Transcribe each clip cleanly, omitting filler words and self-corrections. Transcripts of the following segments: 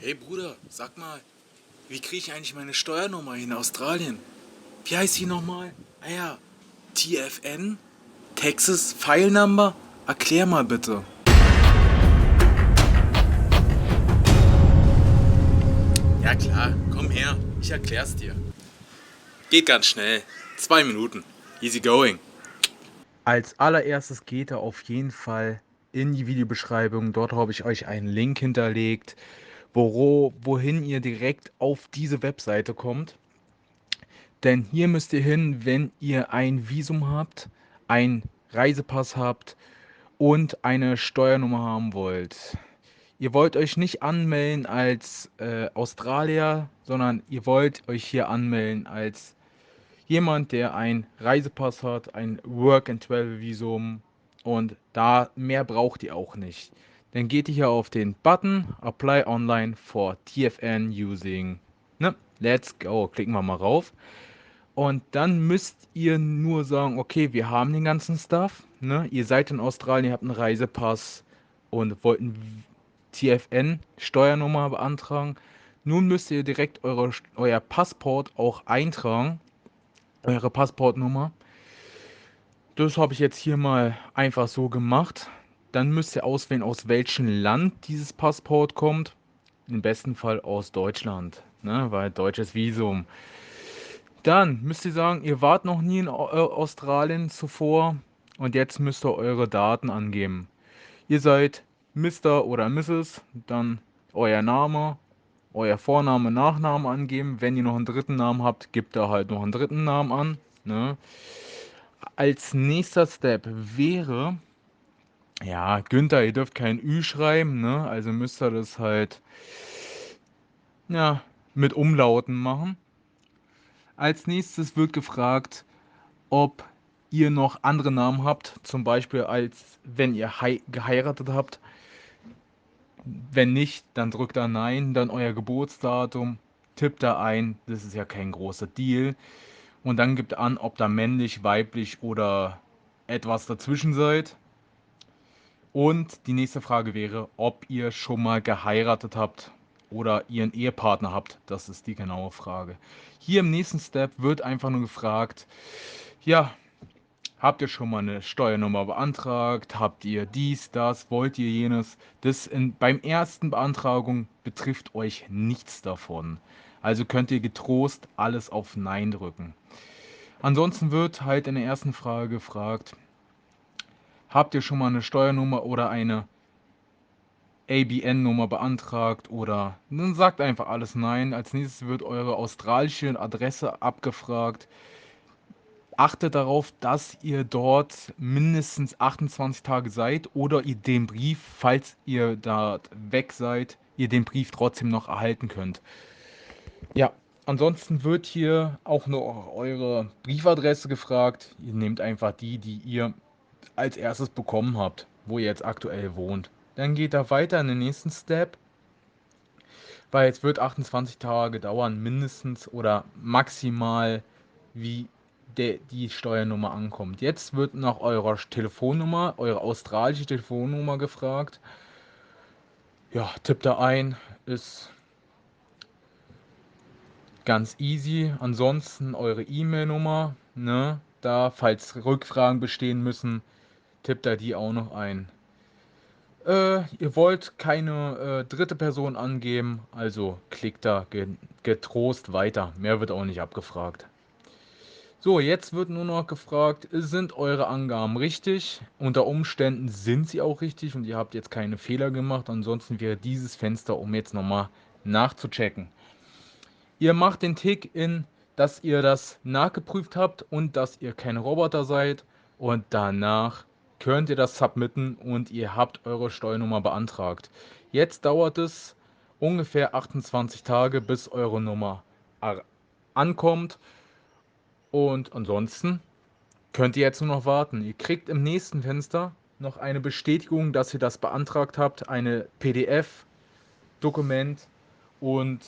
Hey Bruder, sag mal, wie kriege ich eigentlich meine Steuernummer in Australien? Wie heißt die nochmal? Ah ja, TFN? Texas File Number? Erklär mal bitte. Ja klar, komm her, ich erklär's dir. Geht ganz schnell. 2 Minuten. Easy going. Als allererstes geht ihr auf jeden Fall in die Videobeschreibung. Dort habe ich euch einen Link hinterlegt, wohin ihr direkt auf diese Webseite kommt. Denn hier müsst ihr hin, wenn ihr ein Visum habt, einen Reisepass habt und eine Steuernummer haben wollt. Ihr wollt euch nicht anmelden als Australier, sondern ihr wollt euch hier anmelden als jemand, der einen Reisepass hat, ein Work-and-Travel-Visum, und da mehr braucht ihr auch nicht. Dann geht ihr hier auf den Button Apply Online for TFN using. Ne? Let's go. Klicken wir mal rauf. Und dann müsst ihr nur sagen, okay, wir haben den ganzen Stuff. Ne? Ihr seid in Australien, ihr habt einen Reisepass und wollt einen TFN-Steuernummer beantragen. Nun müsst ihr direkt euer Passport auch eintragen, eure Passportnummer. Das habe ich jetzt hier mal einfach so gemacht. Dann müsst ihr auswählen, aus welchem Land dieses Passport kommt. Im besten Fall aus Deutschland, ne? Weil deutsches Visum. Dann müsst ihr sagen, ihr wart noch nie in Australien zuvor und jetzt müsst ihr eure Daten angeben. Ihr seid Mr. oder Mrs., dann euer Name, euer Vorname, Nachname angeben. Wenn ihr noch einen dritten Namen habt, gebt da halt noch einen dritten Namen an. Ne? Als nächster Step wäre, ja, Günther, ihr dürft kein Ü schreiben, ne? Also müsst ihr das halt, ja, mit Umlauten machen. Als nächstes wird gefragt, ob ihr noch andere Namen habt, zum Beispiel als wenn ihr geheiratet habt. Wenn nicht, dann drückt da Nein, dann euer Geburtsdatum, tippt da ein, das ist ja kein großer Deal. Und dann gibt an, ob da männlich, weiblich oder etwas dazwischen seid. Und die nächste Frage wäre, ob ihr schon mal geheiratet habt oder ihr einen Ehepartner habt. Das ist die genaue Frage. Hier im nächsten Step wird einfach nur gefragt, ja, habt ihr schon mal eine Steuernummer beantragt? Habt ihr dies, das? Wollt ihr jenes? Beim ersten Beantragung betrifft euch nichts davon. Also könnt ihr getrost alles auf Nein drücken. Ansonsten wird halt in der ersten Frage gefragt, habt ihr schon mal eine Steuernummer oder eine ABN-Nummer beantragt, oder dann sagt einfach alles Nein. Als nächstes wird eure australische Adresse abgefragt. Achtet darauf, dass ihr dort mindestens 28 Tage seid oder ihr den Brief, falls ihr da weg seid, ihr den Brief trotzdem noch erhalten könnt. Ja, ansonsten wird hier auch noch eure Briefadresse gefragt. Ihr nehmt einfach die, die ihr als erstes bekommen habt, wo ihr jetzt aktuell wohnt. Dann geht er weiter in den nächsten Step, weil es wird 28 Tage dauern, mindestens oder maximal, wie die Steuernummer ankommt. Jetzt wird nach eurer Telefonnummer, eure australische Telefonnummer gefragt. Ja, tippt da ein, ist ganz easy. Ansonsten eure E-Mail-Nummer, ne? Da, falls Rückfragen bestehen müssen, tippt da die auch noch ein. Ihr wollt keine dritte Person angeben, also klickt da getrost weiter. Mehr wird auch nicht abgefragt. So, jetzt wird nur noch gefragt, sind eure Angaben richtig? Unter Umständen sind sie auch richtig und ihr habt jetzt keine Fehler gemacht. Ansonsten wäre dieses Fenster, um jetzt nochmal nachzuchecken. Ihr macht den Tick in, dass ihr das nachgeprüft habt und dass ihr keine Roboter seid. Und danach könnt ihr das submitten und ihr habt eure Steuernummer beantragt. Jetzt dauert es ungefähr 28 Tage, bis eure Nummer ankommt. Und ansonsten könnt ihr jetzt nur noch warten. Ihr kriegt im nächsten Fenster noch eine Bestätigung, dass ihr das beantragt habt, eine PDF-Dokument und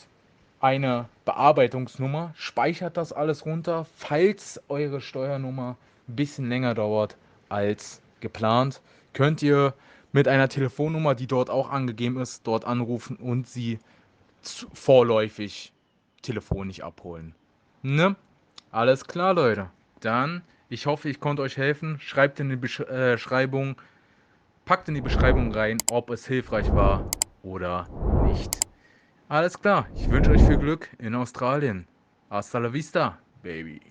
eine Bearbeitungsnummer. Speichert das alles runter, falls eure Steuernummer ein bisschen länger dauert als geplant. Könnt ihr mit einer Telefonnummer, die dort auch angegeben ist, dort anrufen und sie vorläufig telefonisch abholen. Ne? Alles klar, Leute. Dann, ich hoffe, ich konnte euch helfen. Schreibt in die Beschreibung, packt in die Beschreibung rein, ob es hilfreich war oder nicht. Alles klar, ich wünsche euch viel Glück in Australien. Hasta la vista, Baby.